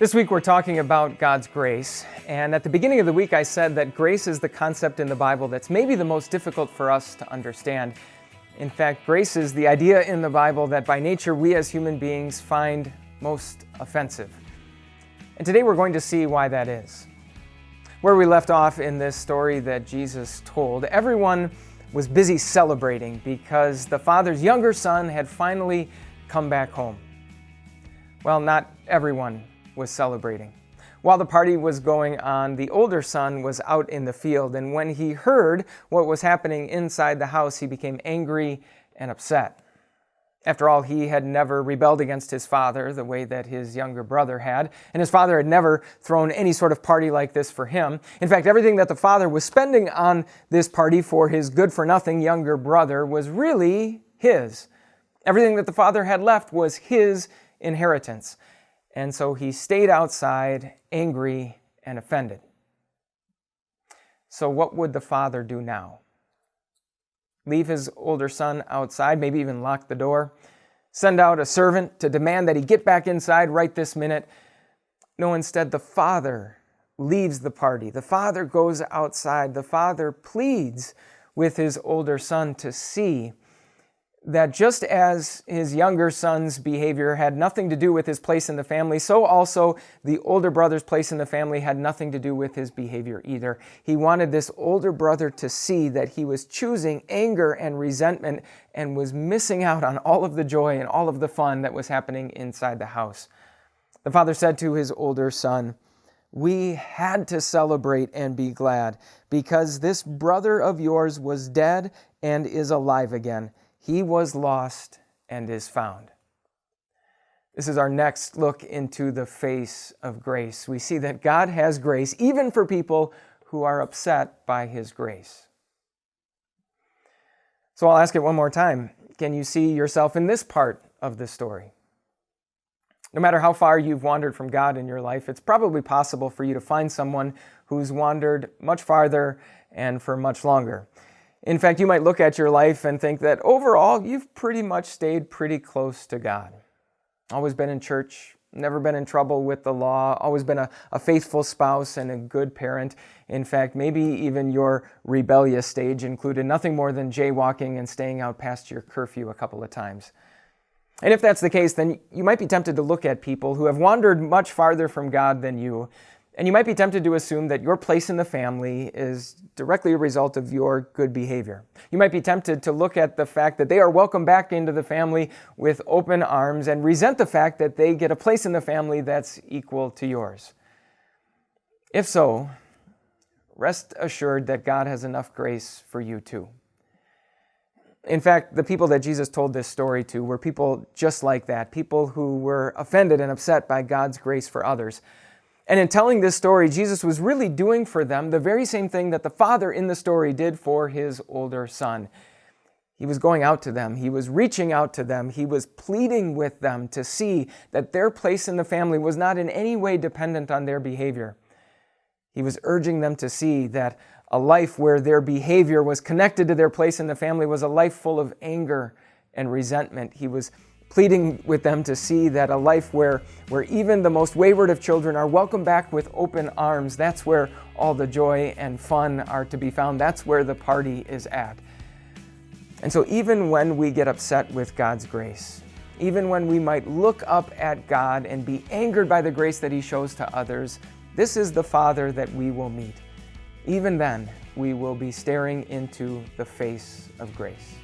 This week we're talking about God's grace, and at the beginning of the week I said that grace is the concept in the Bible that's maybe the most difficult for us to understand. In fact, grace is the idea in the Bible that by nature we as human beings find most offensive. And today we're going to see why that is. Where we left off in this story that Jesus told, everyone was busy celebrating because the father's younger son had finally come back home. Well, not everyone was celebrating. While the party was going on, the older son was out in the field, and when he heard what was happening inside the house, he became angry and upset. After all, he had never rebelled against his father the way that his younger brother had, and his father had never thrown any sort of party like this for him. In fact, everything that the father was spending on this party for his good-for-nothing younger brother was really his. Everything that the father had left was his inheritance. And so he stayed outside, angry and offended. So what would the father do now? Leave his older son outside, maybe even lock the door? Send out a servant to demand that he get back inside right this minute? No, instead the father leaves the party. The father goes outside. The father pleads with his older son to see that just as his younger son's behavior had nothing to do with his place in the family, so also the older brother's place in the family had nothing to do with his behavior either. He wanted this older brother to see that he was choosing anger and resentment and was missing out on all of the joy and all of the fun that was happening inside the house. The father said to his older son, "We had to celebrate and be glad because this brother of yours was dead and is alive again. He was lost and is found." This is our next look into the face of grace. We see that God has grace even for people who are upset by His grace. So I'll ask it one more time. Can you see yourself in this part of the story? No matter how far you've wandered from God in your life, it's probably possible for you to find someone who's wandered much farther and for much longer. In fact, you might look at your life and think that overall, you've pretty much stayed pretty close to God. Always been in church, never been in trouble with the law, always been a faithful spouse and a good parent. In fact, maybe even your rebellious stage included nothing more than jaywalking and staying out past your curfew a couple of times. And if that's the case, then you might be tempted to look at people who have wandered much farther from God than you, and you might be tempted to assume that your place in the family is directly a result of your good behavior. You might be tempted to look at the fact that they are welcomed back into the family with open arms and resent the fact that they get a place in the family that's equal to yours. If so, rest assured that God has enough grace for you too. In fact, the people that Jesus told this story to were people just like that, people who were offended and upset by God's grace for others. And in telling this story, Jesus was really doing for them the very same thing that the father in the story did for his older son. He was going out to them. He was reaching out to them. He was pleading with them to see that their place in the family was not in any way dependent on their behavior. He was urging them to see that a life where their behavior was connected to their place in the family was a life full of anger and resentment. He was pleading with them to see that a life where even the most wayward of children are welcomed back with open arms, that's where all the joy and fun are to be found. That's where the party is at. And so even when we get upset with God's grace, even when we might look up at God and be angered by the grace that He shows to others, this is the Father that we will meet. Even then, we will be staring into the face of grace.